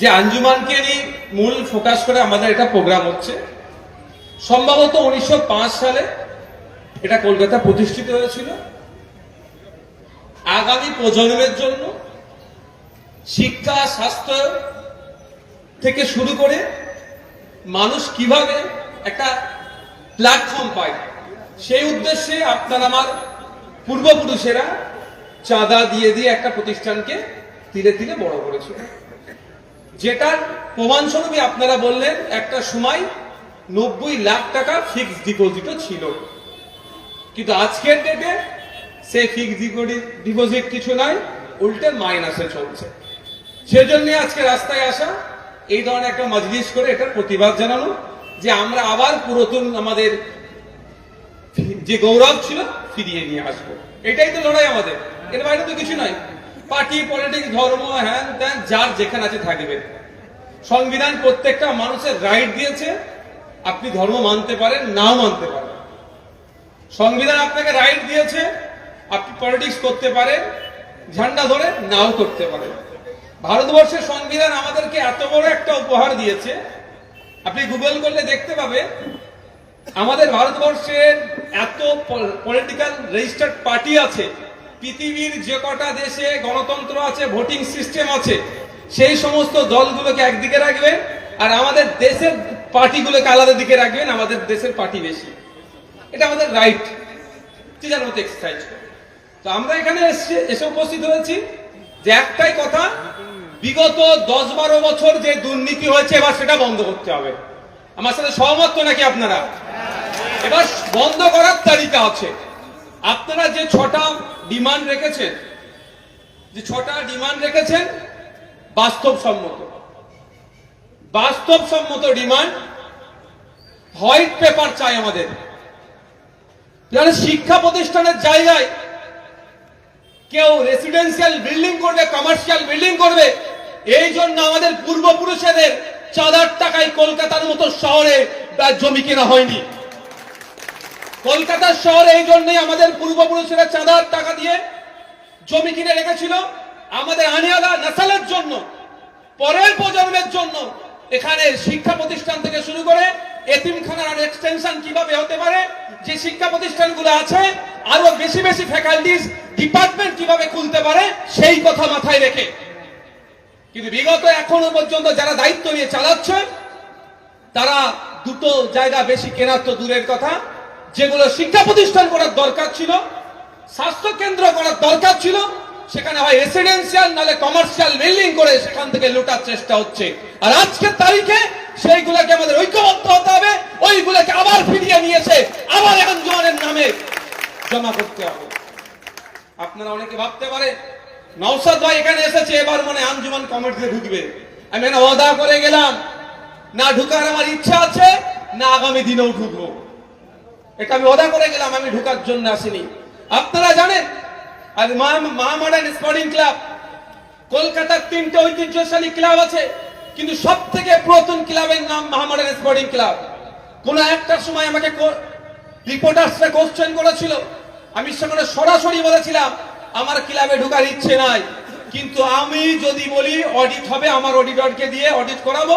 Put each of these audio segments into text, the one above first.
যে আঞ্জুমানকে নিয়ে মূল ফোকাস করে আমাদের এটা প্রোগ্রাম হচ্ছে। সম্ভবত 1905 সালে এটা কলকাতা প্রতিষ্ঠিত হয়েছিল আগামী প্রজন্মের জন্য শিক্ষা, স্বাস্থ্য থেকে শুরু করে মানুষ কিভাবে একটা প্ল্যাটফর্ম পায়, সেই উদ্দেশ্যে আপনার আমার পূর্বপুরুষেরা চাঁদা দিয়ে দিয়ে একটা প্রতিষ্ঠানকে ধীরে ধীরে বড় করেছিল। যেটার প্রমাণস্বরূপই আপনারা বললেন একটা সময় 90 লাখ টাকা ফিক্সড ডিপোজিটও ছিল, কিন্তু আজকের ডেটে সেই ফিক্সড ডিপোজিট কিছু নাই, উল্টে মাইনাসে চলছে। সেজন্য আজকে রাস্তায় আসা, এই ধরনের একটা মজলিস করে এটার প্রতিবাদ জানানো, যে আমরা আবার পুরাতন আমাদের যে গৌরব ছিল ফিরিয়ে নিয়ে আসবো। এটাই তো লড়াই আমাদের, এর বাইরে তো কিছু নয়। পার্টি পলিটিক্স, ধর্ম, হ্যান ত্যান যার যেখানে আছে থাকবে। সংবিধান প্রত্যেকটা মানুষের রাইট দিয়েছে, আপনি ধর্ম মানতে পারেন, নাও মানতে পারেন। সংবিধান আপনাকে রাইট দিয়েছে, আপনি পলিটিক্স করতে পারেন, ঝান্ডা ধরে নাও করতে পারেন। ভারতবর্ষের সংবিধান আমাদেরকে এত বড় একটা উপহার দিয়েছে, আপনি গুগল করলে দেখতে পাবেন আমাদের ভারতবর্ষের এত পলিটিক্যাল রেজিস্টার্ড পার্টি আছে। পৃথিবীর যে কটা দেশে গণতন্ত্র আছে, ভোটিং সিস্টেম আছে, সেই সমস্ত দলগুলোকে একদিকে রাখবেন, আর আমাদের দেশের পার্টিগুলোকে আলাদা দিকে রাখবেন। আমাদের দেশের পার্টি বেশি, এটা আমাদের রাইট, যার মতো এক্সারসাইজ। তো আমরা এখানে এসে উপস্থিত হয়েছি যে একটাই কথা, বিগত 10-12 বছর যে দুর্নীতি হয়েছে এবার সেটা বন্ধ করতে হবে। আমার সাথে সহমত তো নাকি আপনারা? এবার বন্ধ করার তালিকা আছে। আপনারা যে 6টা ডিমান্ড রেখেছেন বাস্তবসম্মত ডিমান্ড। হোয়াইট পেপার চাই আমাদের, শিক্ষা প্রতিষ্ঠানের জায়গায় কেউ রেসিডেন্সিয়াল বিল্ডিং করবে, কমার্শিয়াল বিল্ডিং করবে। এই জন্য আমাদের পূর্বপুরুষদের চাঁদার টাকায় কলকাতার মতো শহরে জমি কেনা হয়নি। কলকাতার শহরে এই জন্যই আমাদের পূর্বপুরুষেরা চাঁদার টাকা দিয়ে জমি কিনে রেখেছিল, আমাদের আনিয়ালা নাসালের জন্য, পরের প্রজন্মের জন্য। এখানে শিক্ষা প্রতিষ্ঠান থেকে শুরু করে এতিমখানার এক্সটেনশন কিভাবে হতে পারে, যে শিক্ষা প্রতিষ্ঠানগুলো আছে আরো বেশি বেশি ফ্যাকাল্টিজ, ডিপার্টমেন্ট কিভাবে খুলতে পারে, সেই কথা মাথায় রেখে। কিন্তু বিগত এখনো পর্যন্ত যারা দায়িত্ব নিয়ে চালাচ্ছে, তারা দুটো জায়গা বেশি কেনার তো দূরের কথা, যেগুলো শিক্ষা প্রতিষ্ঠান করার দরকার ছিল, স্বাস্থ্য কেন্দ্র করার দরকার ছিল, সেখানে হয় রেসিডেন্সিয়াল নালে কমার্শিয়াল বিল্ডিং করে সেখান থেকে লুটার চেষ্টা হচ্ছে। আর আজকের তারিখে সেইগুলোকে আমাদের ঐক্যবদ্ধ হতে হবে, ওইগুলোকে আবার ফিরিয়ে নিয়ে এসে আবার আঞ্জুমানের নামে জমা করতে হবে। আপনারা অনেকে ভাবতে পারে নওশাদ ভাই এখানে এসেছে, এবার মনে আঞ্জুমান কমিটিতে ঢুকবে। আমি এখানে ওয়াদা করে গেলাম, না ঢুকার আমার ইচ্ছা আছে, না আগামী দিনেও ঢুকবো। এটা আমি ওয়াদা করে গেলাম, আমি ঢুকার জন্য আসিনি। আপনারা জানেন আর মহামডার্ন স্পোর্টিং ক্লাব, কলকাতার 3টে ঐতিহ্যশালী ক্লাব আছে, কিন্তু সব থেকে পুরাতন ক্লাবের নাম মহামডার্ন স্পোর্টিং ক্লাব। কোন একটা সময় আমাকে রিপোর্টার্সরা কোশ্চেন করেছিল, আমি সেখানে সরাসরি বলেছিলাম আমার ক্লাবে ঢোকার ইচ্ছে নাই, কিন্তু আমি যদি বলি অডিট হবে, আমার অডিটরকে দিয়ে অডিট করাবো।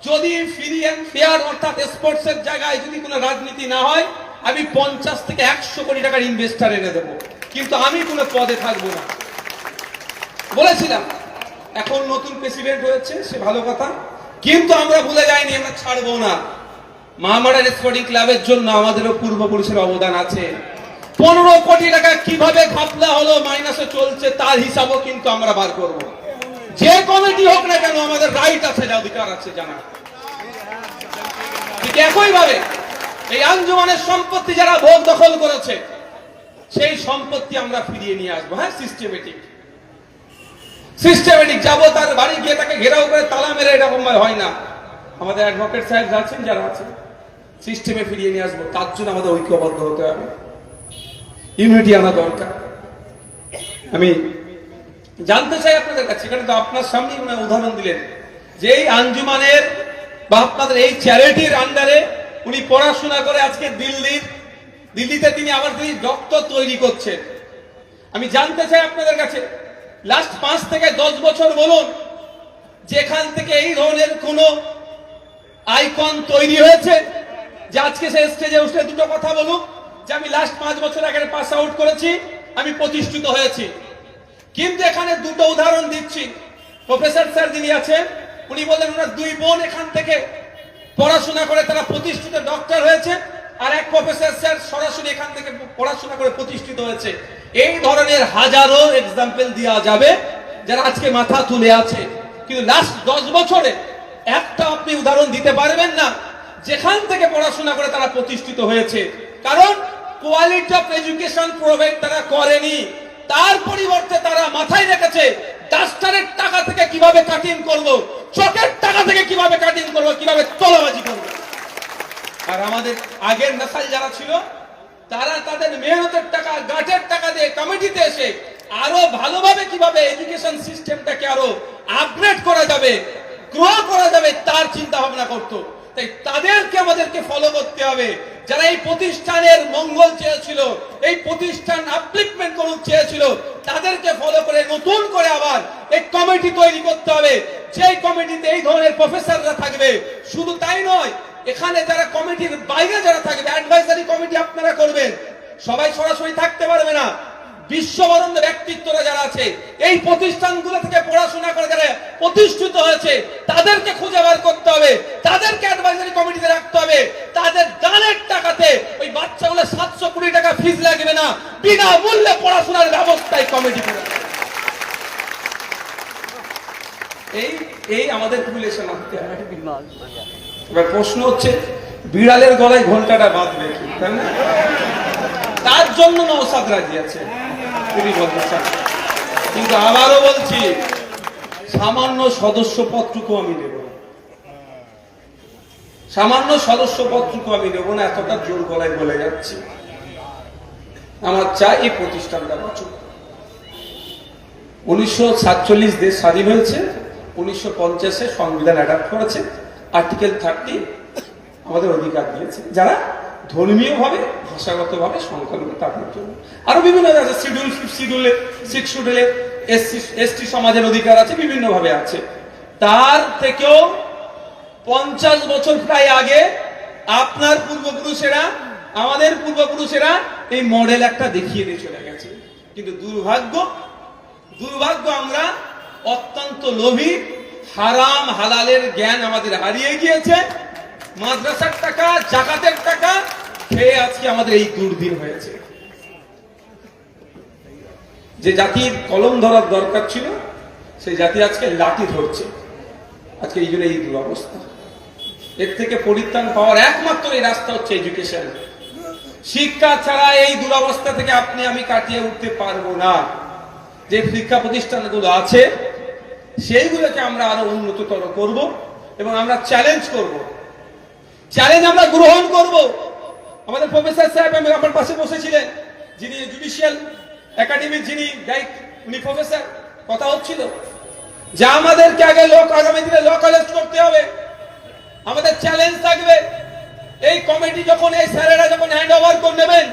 যদি ফ্রি এন্ড ফেয়ার অর্থাৎ স্পোর্টসের জায়গায় যদি কোনো রাজনীতি না হয়, আমি 50 থেকে 100 কোটি টাকার ইনভেস্টার এনে দেবো, কিন্তু আমি কোনো পদে থাকবো না বলেছিলাম। এখন নতুন প্রেসিডেন্ট হয়েছে, সে ভালো কথা, কিন্তু আমরা ভুলে যাইনি, আমরা ছাড়বো না। মহামডার্ন স্পোর্টিং ক্লাবের জন্য আমাদেরও পূর্বপুরুষের অবদান আছে। 15 কোটি টাকা কিভাবে ঘাপলা হলো, মাইনাসে চলছে, তার হিসাবও কিন্তু আমরা বার করব। যে কমিটি হোক না কেন, আমাদের রাইট আছে, অধিকার আছে জানা। ঠিক একইভাবে এই আঞ্জুমানের সম্পত্তি যারা ভোগ দখল করেছে, সেই সম্পত্তি আমরা ফিরিয়ে নিয়ে আসবো। হ্যাঁ, সিস্টেমেটিক যাবো, তার বাড়ি গিয়ে তাকে ঘেরাও করে তালা মেরে এরকম হয় না। আমাদের অ্যাডভোকেট সাহেব আছেন, যারা আছেন, সিস্টেমে ফিরিয়ে নিয়ে আসবো। তার জন্য আমাদের ঐক্যবদ্ধ হতে হবে, ইউনিটি আনা দরকার। আমি জানতে চাই আপনাদের কাছে, এখানে তো আপনার সামনেই উদাহরণ দিলেন যে এই আঞ্জুমানের বা আপনাদের এই চ্যারিটির আন্ডারে উনি পড়াশোনা করে আজকে দিল্লিতে তিনি আবার ডক্টর তৈরি করছেন। আমি জানতে চাই আপনাদের কাছে, লাস্ট 5 থেকে 10 বছর বলুন, যেখান থেকে এই ধরনের কোন আইকন তৈরি হয়েছে যে আজকে সে স্টেজে উঠে দুটো কথা বলুক যে আমি লাস্ট 5 বছর আগে পাস আউট করেছি, আমি প্রতিষ্ঠিত হয়েছি। কিন্তু এখানে দুটো উদাহরণ দিচ্ছি। প্রফেসর স্যার যিনি আছেন উনি বললেন ওনার 2 বোন এখান থেকে পড়াশোনা করে তারা প্রতিষ্ঠিত ডক্টর হয়েছে, আর এক প্রফেসর স্যার সরাসরি এখান থেকে পড়াশোনা করে প্রতিষ্ঠিত হয়েছে। এই ধরনের হাজারো এক্সাম্পল দেওয়া যাবে যারা আজকে মাথা তুলে আছে, কিন্তু লাস্ট 10 বছরে একটা আপনি উদাহরণ দিতে পারবেন না যেখান থেকে পড়াশোনা করে তারা প্রতিষ্ঠিত হয়েছে। কারণ কোয়ালিটি অফ এডুকেশন প্রোভাইড তারা করেনি, তার পরিবর্তে তারা মাথায় রেখেছে ডাস্টারের টাকা থেকে কিভাবে কাটিং করব, চকের টাকা থেকে কিভাবে কাটিং করব, কিভাবে তোলাবাজি করব। আর আমাদের আগের নেশাল যারা ছিল তারা তাদের মেহনতের টাকা, গাটের টাকা দিয়ে কমিটিতে এসে আরো ভালোভাবে কিভাবে এডুকেশন সিস্টেমটাকে আরো আপগ্রেড করা যাবে, গ্রো করা যাবে, তার চিন্তা ভাবনা করতো। তাই তাদেরকে আমাদেরকে ফলো করতে হবে। যারা এই প্রতিষ্ঠানের মঙ্গল চেয়েছিল, এই প্রতিষ্ঠান আপলিফমেন্ট করুক চেয়েছিল, তাদেরকে ফলো করে নতুন করে আবার এই কমিটি তৈরি করতে হবে, যেই কমিটিতে এই ধরনের প্রফেসররা থাকবে। শুধু তাই নয়, এখানে যারা কমিটির বাইরে যারা থাকবে, অ্যাডভাইজারি কমিটি আপনারা করবেন, সবাই সরাসরি থাকতে পারবে না। বিশ্ববরণ্য ব্যক্তিত্বরা যারা আছে এই প্রতিষ্ঠানগুলো থেকে পড়াশোনা করে যারা প্রতিষ্ঠিত হয়েছে তাদেরকে খুঁজে বার করতে হবে, তাদেরকে অ্যাডভাইজারি কমিটিতে রাখতে হবে। তাদের দানের টাকাতে ওই বাচ্চাগুলো 700 কোটি টাকা ফিস লাগবে না, বিনামূল্যে পড়াশোনার ব্যবস্থায় কমিটি করে। এই আমাদের পপুলেশন আনতে হবে। এবার প্রশ্ন হচ্ছে বিড়ালের গলায় ঘন্টাটা বাঁধবে কি, তাই না? তার জন্য নওশাদ রাজি আছে, তিনি বলতে চান। কিন্তু আবারও বলছি, সামান্য সদস্য পদটুকু আমি নেব না, সামান্য সদস্য পদটুকু আমি নেব না, এতটা জোর গলায় বলে যাচ্ছি। আমার চাই এই প্রতিষ্ঠানটা বাঁচুক। 1947 দেশ স্বাধীন হয়েছে, 1950-এ সংবিধান অ্যাডাপ্ট করেছে, আর্টিকেল 30 আমাদের অধিকার দিয়েছে যারা ধর্মীয় ভাবে, ভাষাগত ভাবে সংখ্যালঘু তাদের জন্য। আরো বিভিন্ন আছে, শিডিউল 6 শিডিউলে এসটি সমাজের অধিকার আছে, বিভিন্ন ভাবে আছে। তার থেকেও 50 বছর প্রায় আগে আপনার পূর্বপুরুষেরা, আমাদের পূর্বপুরুষেরা এই মডেল একটা দেখিয়ে দিয়ে চলে গেছে। কিন্তু দুর্ভাগ্য আমরা অত্যন্ত লোভী, হারাম হালালের জ্ঞান আমাদের হারিয়ে গিয়েছে। মাদ্রাসার টাকা, জাকাতের টাকা খেয়ে আজকে আমাদের এই দুর্দিন হয়েছে। যে জাতির কলম ধরার দরকার ছিল সেই জাতি আজকে লাঠি ধরছে, আজকে এই জন্য এই দুরবস্থা। এর থেকে পরিত্রাণ পাওয়ার একমাত্র এই রাস্তা হচ্ছে এডুকেশন। শিক্ষা ছাড়া এই দুরবস্থা থেকে আপনি আমি কাটিয়ে উঠতে পারবো না। যে শিক্ষা প্রতিষ্ঠানগুলো আছে সেইগুলোকে আমরা আরো উন্নততর করব এবং আমরা চ্যালেঞ্জ করব, চ্যালেঞ্জ আমরা গ্রহণ করব। আমাদের প্রফেসর সাহেব আমি আমার পাশে বসেছিলেন, যিনি জুডিশিয়াল একাডেমির যিনি উনি প্রফেসর, কথা হচ্ছিল যে আমাদেরকে আগে আগামী দিনে ল কলেজ করতে হবে। আমাদের চ্যালেঞ্জ থাকবে, এই কমিটি যখন, এই স্যারেরা যখন হ্যান্ড ওভার করে নেবেন,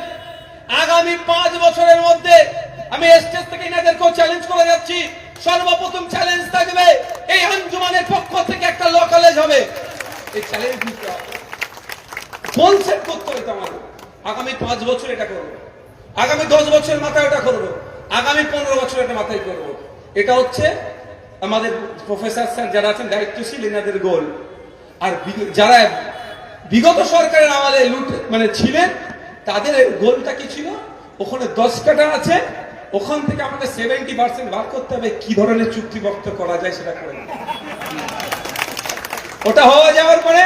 আগামী 5 বছরের মধ্যে আমি স্টেজ থেকে এনাদেরকেও চ্যালেঞ্জ করে যাচ্ছি। সর্বপ্রথম চ্যালেঞ্জ থাকবে এই আঞ্জুমানের পক্ষ থেকে একটা ল কলেজ হবে। এই চ্যালেঞ্জ নিতে হবে, গোল সেট করতে হবে আমাদের। আগামী 5 বছর এটা করবো, আগামী 10 বছরের মাথায় এটা করবো, আগামী 15 বছর এটা মাথায় করবো। এটা হচ্ছে আমাদের প্রফেসর স্যার যারা আছেন দায়িত্বশীল, এনাদের গোল। আর যারা বিগত সরকারের আমাদের ছিলেন, তাদের গোলটা কি ছিল? ওখানে 10 কাটা আছে, ওখান থেকে আমাদের 70% বার করতে হবে, কি ধরনের চুক্তিবদ্ধ করা যায় সেটা করে। ওটা হয়ে যাওয়ার পরে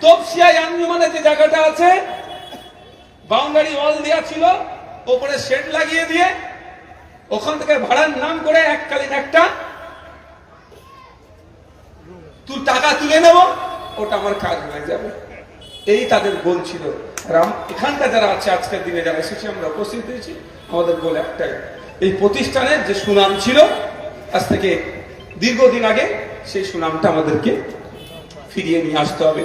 তপসিয়া আঞ্জুমানে যে জায়গাটা আছে, বাউন্ডারি ওয়াল দেওয়া ছিল, ওপরে শেড লাগিয়ে দিয়ে ওখান থেকে ভাড়ার নাম করে এককালীন একটা টাকা তুলে নেব, ওটা আমার কাজ হয়ে যাবে। এই তাদের গোল ছিল। এখানকার যারা আছে, আজকের দিনে যারা এসেছে, আমরা উপস্থিত হয়েছি, আমাদের গোল একটাই, এই প্রতিষ্ঠানের যে সুনাম ছিল আজ থেকে দীর্ঘদিন আগে, সেই সুনামটা আমাদেরকে ফিরিয়ে নিয়ে আসতে হবে।